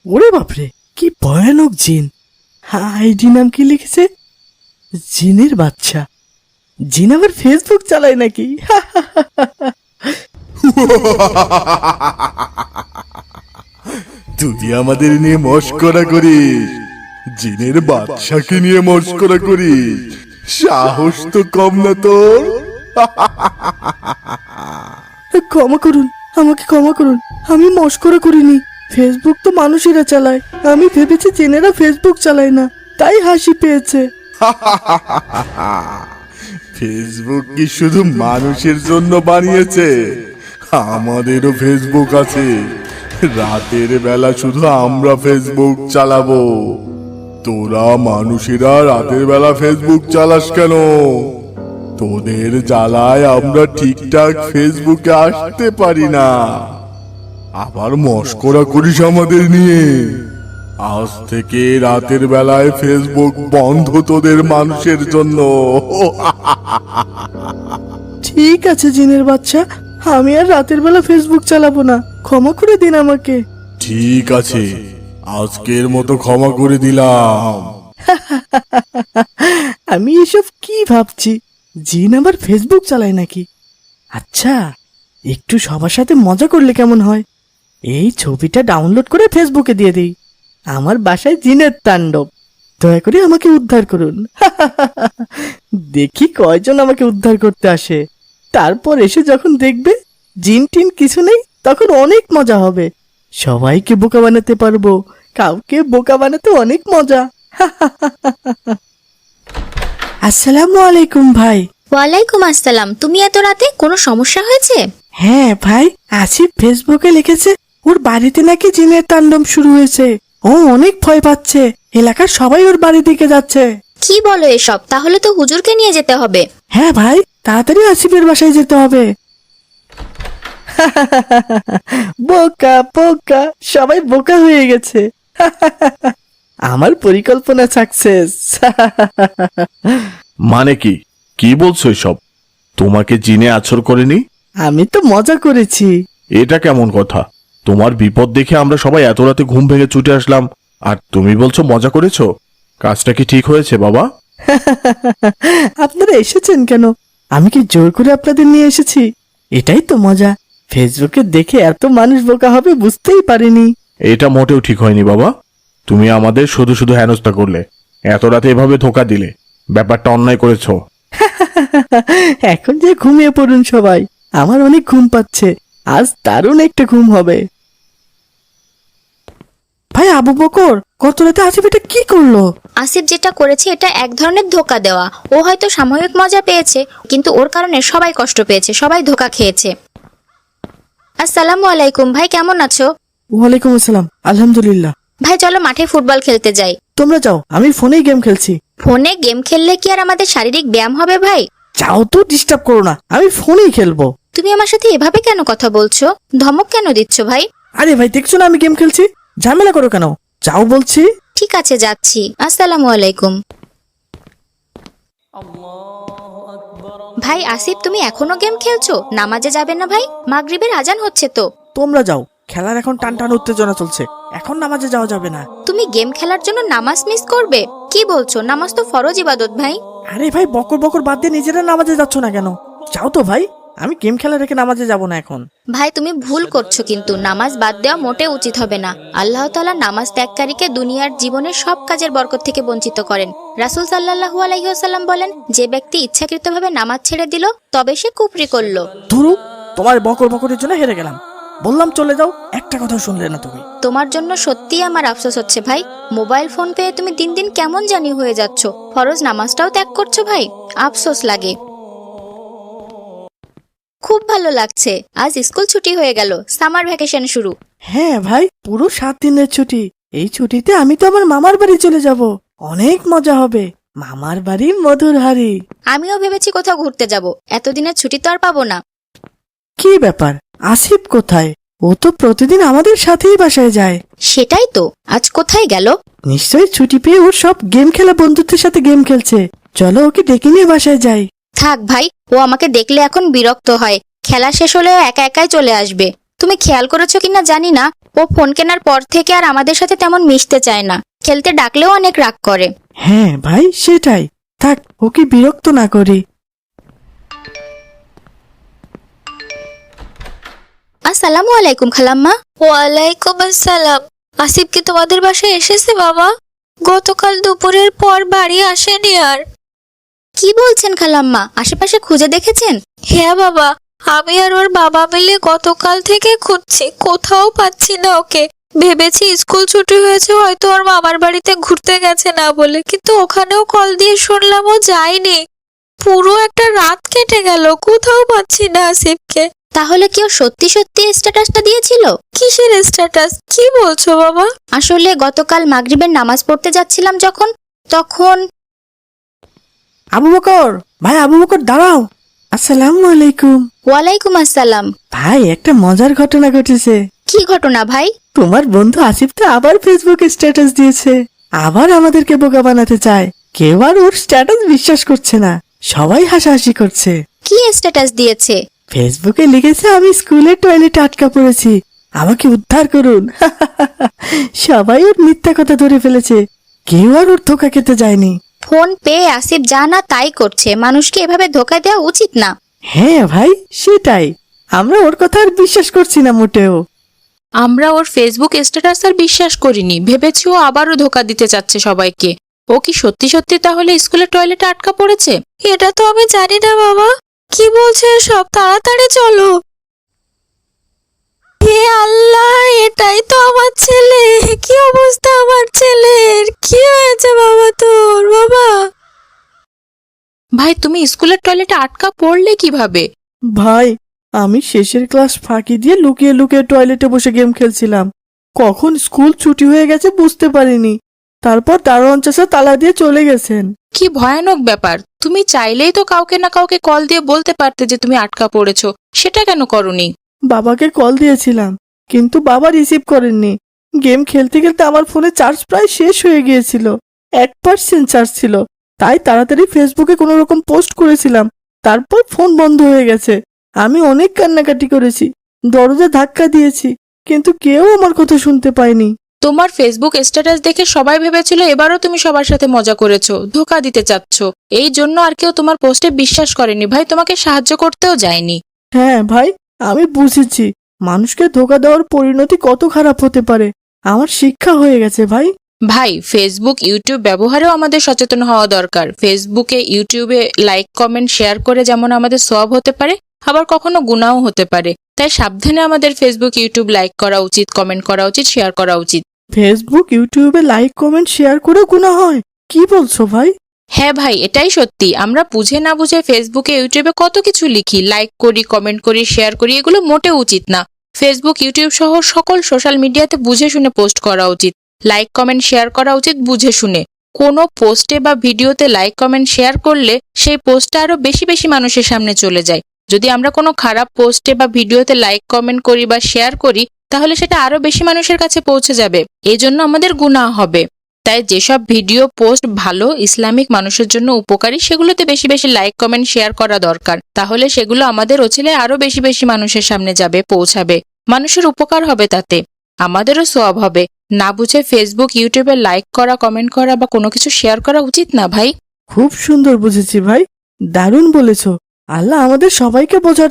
ওরে বাপরে, কি ভয়ানক জিন! আইডি নাম কি লিখেছে? জিনের বাচ্চা। জিন আবার ফেসবুক চালায় নাকি? তুই আমাদের নিয়ে মস্করা করিস, জিনের বাদশাকে নিয়ে মস্করা করিস? সাহস তো কম না তোর। ক্ষমা করুন, আমাকে ক্ষমা করুন। আমি মস্করা করিনি। ফেসবুক তো মানুষেরা চালায়। আমি ভেবেছি জিনেরা ফেসবুক চালায় না, তাই হাসি পেয়েছে। ফেসবুক কি শুধু মানুষের জন্য বানিয়েছে? আমাদেরও ফেসবুক আছে। রাতের বেলা শুধু আমরা ফেসবুক চালাবো। তোরা মানুষেরা রাতের বেলা ফেসবুক চালাস কেন? তোদের জ্বালায় আমরা ঠিকঠাক ফেসবুকে আসতে পারি না, আবার মস্করা করিস আমাদের নিয়ে। আজ থেকে রাতের বেলায় ফেসবুক বন্ধ তোদের মানুষের জন্য। ঠিক আছে জিনের বাচ্চা, আমি আর রাতের বেলা ফেসবুক চালাবো না। ক্ষমা করে দিন আমাকে। ঠিক আছে, আজকের মতো ক্ষমা করে দিলাম। আমি এসব কি ভাবছি? জিন আবার ফেসবুক চালায় নাকি? আচ্ছা, একটু সবার সাথে মজা করলে কেমন হয়? এই ছবিটা ডাউনলোড করে ফেসবুকে দিয়ে দিই। আমার বাসায় জিনের তাণ্ডব, দয়া করে আমাকে উদ্ধার করুন। দেখি কয়জন আমাকে উদ্ধার করতে আসে। তারপর এসে যখন দেখবে জিন টিন কিছু নেই, তখন অনেক মজা হবে। সবাইকে বোকা বানাতে পারবো। কাউকে বোকা বানাতে অনেক মজা। আসসালামু আলাইকুম ভাই। ওয়ালাইকুম আসসালাম। তুমি এত রাতে, কোনো সমস্যা হয়েছে? হ্যাঁ ভাই, আসিফ ফেসবুকে লিখেছে ওর বাড়িতে নাকি জিনের তাণ্ডব শুরু হয়েছে। ও অনেক ভয় পাচ্ছে। এলাকার সবাই ওর বাড়ির দিকে যাচ্ছে। কি বলো এসব? তাহলে তো হুজুরকে নিয়ে যেতে হবে। হ্যাঁ ভাই, তাড়াতাড়ি আসিফের বাসায় যেতে হবে। বোকা বোকা, সবাই বোকা হয়ে গেছে। আমার পরিকল্পনা সাকসেস। মানে কি? কি বলছো এসব? তোমাকে জিনে আছর করেনি? আমি তো মজা করেছি। এটা কেমন কথা? তোমার বিপদ দেখে আমরা সবাই এত রাতে ঘুম ভেঙে ছুটে আসলাম, আর তুমি বলছো মজা করেছো? কাজটা কি ঠিক হয়েছে বাবা? আপনারা এসেছেন কেন? আমি কি জোর করে আপনাদের নিয়ে এসেছি? এটাই তো মজা। ফেসবুকে দেখে এত মানুষ বোকা হবে বুঝতেই পারিনি। এটা মোটেও ঠিক হয়নি বাবা। তুমি আমাদের শুধু শুধু হেনস্থা করলে, এত রাতে এভাবে ধোকা দিলে। ব্যাপারটা অন্যায় করেছো। এখন যে ঘুমিয়ে পড়ুন সবাই, আমার অনেক ঘুম পাচ্ছে। আজ দারুণ একটা ঘুম হবে। ভাই আবু বকর, কত রাতে আসিফ এটা কি করলো? আসিফ যেটা করেছে এটা এক ধরনের ধোকা দেওয়া। ও হয়তো সাময়িক মজা পেয়েছে, কিন্তু ওর কারণে সবাই কষ্ট পেয়েছে, সবাই ধোকা খেয়েছে। আসসালামু আলাইকুম ভাই, কেমন আছো? ওয়ালাইকুম আসসালাম, আলহামদুলিল্লাহ। ভাই চলো মাঠে ফুটবল খেলতে যাই। তোমরা যাও, আমি ফোনেই গেম খেলছি। ফোনে গেম খেললে কি আর আমাদের শারীরিক ব্যায়াম হবে ভাই? যাও তো, ডিস্টার্ব করো না, আমি ফোনেই খেলবো। তুমি আমার সাথে এভাবে কেন কথা বলছো? ধমক কেন দিচ্ছ ভাই? আরে ভাই, দেখছো না আমি গেম খেলছি? ঝামেলা করো কেন? যাও বলছি। ঠিক আছে যাচ্ছি। আসসালামু আলাইকুম। ভাই আসিফ, তুমি এখনো গেম খেলছো? নামাজে যাবে না ভাই? মাগরিবের আজান হচ্ছে তো। তোমরা যাও, খেলার এখন টান টান উত্তেজনা চলছে। এখন নামাজে যাওয়া যাবে না। তুমি গেম খেলার জন্য নামাজ মিস করবে? কি বলছো? নামাজ তো ফরজ ইবাদত ভাই। আরে ভাই, বকর বকর বাদ দিয়ে নিজেরা নামাজে যাচ্ছ না কেন? যাও তো ভাই, আমি গেম খেলা রেখে নামাজে যাব না এখন। ভাই তুমি ভুল করছো, কিন্তু নামাজ বাদ দেওয়া মোটে উচিত হবে না। আল্লাহ তাআলা নামাজ ত্যাগকারীকে দুনিয়ার জীবনের সব কাজের বরকত থেকে বঞ্চিত করেন। রাসূল সাল্লাল্লাহু আলাইহি ওয়াসাল্লাম বলেন, যে ব্যক্তি ইচ্ছাকৃতভাবে নামাজ ছেড়ে দিল তবে সে কুফরি করলো। ধুরু, তোমার বকর বকরের জন্য হেরে গেলাম। বললাম চলে যাও, একটা কথা শুনলে না তুমি। তোমার জন্য সত্যিই আমার আফসোস হচ্ছে ভাই। মোবাইল ফোন পেয়ে তুমি দিন দিন কেমন জানি হয়ে যাচ্ছ। ফরজ নামাজটাও ত্যাগ করছো ভাই, আফসোস লাগে। খুব ভালো লাগছে, আজ স্কুল ছুটি হয়ে গেল, সামার ভ্যাকেশন শুরু। হ্যাঁ ভাই, পুরো 7 দিনের ছুটি। এই ছুটিতে আমি তো আমার মামার বাড়ি চলে যাব। অনেক মজা হবে। মামার বাড়ি মধুর হাড়ি। আমিও ভেবেছি কোথাও ঘুরতে যাব। এতদিনের ছুটি তো আর পাবো না। কি ব্যাপার, আসিফ কোথায়? ও তো প্রতিদিন আমাদের সাথেই বাসায় যায়। সেটাই তো, আজ কোথায় গেল? নিশ্চয়ই ছুটি পেয়ে ওর সব গেম খেলা বন্ধুত্বের সাথে গেম খেলছে। চলো ওকে ডেকে নিয়ে বাসায় যাই। থাক ভাই, ও আমাকে দেখলে এখন বিরক্ত হয়। খেলা শেষ হলে একা একাই চলে আসবে। তুমি খেয়াল করেছো কিনা জানি না, ও ফোন কেনার পর থেকে আর আমাদের সাথে তেমন মিশতে চায় না, খেলতে ডাকলেও অনেক রাগ করে। হ্যাঁ ভাই, সেটাই। থাক, ওকে বিরক্ত না করি। আসসালামু আলাইকুম খালাম্মা। ওয়ালাইকুম আসসালাম। আসিফ কি তোমাদের বাসায় এসেছে বাবা? গতকাল দুপুরের পর বাড়ি আসেনি আর। কি বলছেন খালাম্মা, আশেপাশে খুঁজে দেখেছেন? হ্যাঁ বাবা, আমি আর ওর বাবা মিলে গতকাল থেকে খুঁজছি, কোথাও পাচ্ছি না ওকে। ভেবেছি স্কুল ছুটি হয়েছে, হয়তো ওর মামার বাড়িতে ঘুরতে গেছে না বলে, কিন্তু ওখানেও কল দিয়ে শুনলাম ও যায়নি। পুরো একটা রাত কেটে গেল, কোথাও পাচ্ছি না আসিফকে। তাহলে কি ও সত্যি সত্যি স্ট্যাটাসটা দিয়েছিল? কিসের স্ট্যাটাস, কি বলছো বাবা? আসলে গতকাল মাগরিবের নামাজ পড়তে যাচ্ছিলাম তখন আবু বকর ভাই, আবু বকর দাঁড়াও। আসসালামু আলাইকুম। ওয়ালাইকুম আসসালাম। ভাই, একটা মজার ঘটনা ঘটেছে। কি ঘটনা ভাই? তোমার বন্ধু আসিফ তো আবার ফেসবুকে স্ট্যাটাস দিয়েছে, আবার আমাদেরকে বোকা বানাতে চায়। কেউ আর ওর স্ট্যাটাস বিশ্বাস করছে না, সবাই হাসাহাসি করছে। কি স্ট্যাটাস দিয়েছে? ফেসবুকে লিখেছে, আমি স্কুলের টয়লেটে আটকা পড়েছি, আমাকে উদ্ধার করুন। সবাই ওর মিথ্যা কথা ধরে ফেলেছে, কেউ আর ওর ধোকা খেতে যায়নি। ফোন পেয়ে আসিফ যা না তাই করছে, মানুষকে এভাবে ধোকা দেওয়া উচিত না। হ্যাঁ ভাই, সেটাই। আমরা ওর কথা আর বিশ্বাস করছি না মোটেও। আমরা ওর ফেসবুক স্ট্যাটাস আর বিশ্বাস করিনি, ভেবেছি ও আবারও ধোকা দিতে চাচ্ছে সবাইকে। ও কি সত্যি সত্যি তাহলে স্কুলের টয়লেটে আটকা পড়েছে? এটা তো আমি জানি না বাবা, কি বলছে সব, তাড়াতাড়ি চলো। হে আল্লাহ, এটাই তো আমার ছেলে। কি অবস্থা আমার ছেলের, কি হয়েছে বাবা তোর? বাবা, ভাই তুমি স্কুলের টয়লেটে আটকা পড়লে কিভাবে? ভাই, আমি শেষের ক্লাস ফাঁকি দিয়ে লুকিয়ে লুকিয়ে টয়লেটে বসে গেম খেলছিলাম। কখন স্কুল ছুটি হয়ে গেছে বুঝতে পারিনি। তারপর দারোয়ান চাচা তালা দিয়ে চলে গেছেন। কি ভয়ানক ব্যাপার! তুমি চাইলেই তো কাউকে না কাউকে কল দিয়ে বলতে পারতে যে তুমি আটকা পড়েছো, সেটা কেন করনি? বাবাকে কল দিয়েছিলাম, কিন্তু বাবা রিসিভ করেননি। গেম খেলতে খেলতে আমার ফোনে চার্জ প্রায় শেষ হয়ে গিয়েছিল, 1% চার্জ ছিল। তাই তাড়াতাড়ি ফেসবুকে কোনো রকম পোস্ট করেছিলাম, তারপর ফোন বন্ধ হয়ে গেছে। আমি অনেক কান্নাকাটি করেছি, দরজা ধাক্কা দিয়েছি, কিন্তু কেউ আমার কথা শুনতে পায়নি। তোমার ফেসবুক স্ট্যাটাস দেখে সবাই ভেবেছিল এবারও তুমি সবার সাথে মজা করেছো, ধোকা দিতে চাচ্ছ। এই জন্য আর কেউ তোমার পোস্টে বিশ্বাস করেনি ভাই, তোমাকে সাহায্য করতেও যায়নি। হ্যাঁ ভাই, আমি বুঝেছি মানুষকে ধোকা দেওয়ার পরিণতি কত খারাপ হতে পারে। আমার শিক্ষা হয়ে গেছে ভাই। ভাই, ফেসবুক ইউটিউব ব্যবহারেও আমাদের সচেতন হওয়া দরকার। ফেসবুকে ইউটিউবে লাইক কমেন্ট শেয়ার করে যেমন আমাদের সওয়াব হতে পারে, আবার কখনো গুনাহও হতে পারে। তাই সাবধানে আমাদের ফেসবুক ইউটিউব লাইক করা উচিত, কমেন্ট করা উচিত, শেয়ার করা উচিত। ফেসবুক ইউটিউবে লাইক কমেন্ট শেয়ার করে গুনাহ হয়? কি বলছো ভাই? হ্যাঁ ভাই, এটাই সত্যি। আমরা বুঝে না বুঝে ফেসবুকে ইউটিউবে কত কিছু লিখি, লাইক করি, কমেন্ট করি, শেয়ার করি, এগুলো মোটেও উচিত না। ফেসবুক ইউটিউব সহ সকল সোশ্যাল মিডিয়াতে বুঝে শুনে পোস্ট করা উচিত, লাইক কমেন্ট শেয়ার করা উচিত বুঝে শুনে। কোনো পোস্টে বা ভিডিওতে লাইক কমেন্ট শেয়ার করলে সেই পোস্টটা আরো বেশি বেশি মানুষের সামনে চলে যায়। যদি আমরা কোনো খারাপ পোস্টে বা ভিডিওতে লাইক কমেন্ট করি বা শেয়ার করি, তাহলে সেটা আরো বেশি মানুষের কাছে পৌঁছে যাবে, এই জন্য আমাদের গুনাহ হবে। তাই যেসব ভিডিও পোস্ট ভালো, ইসলামিক, মানুষের জন্য উপকারী, সেগুলোতে বেশি বেশি লাইক কমেন্ট শেয়ার করা দরকার। তাহলে সেগুলো আমাদের ওছিলে আরো বেশি বেশি মানুষের সামনে যাবে, পৌঁছাবে, মানুষের উপকার হবে, তাতে আমাদেরও সওয়াব হবে। না বুঝে ফেসবুক ইউটিউবে লাইক করা, কমেন্ট করা বা কোনো কিছু শেয়ার করা উচিত না ভাই। খুব সুন্দর বুঝেছি ভাই, দারুণ বলেছো। আল্লাহ আমাদের সবাইকে বোঝার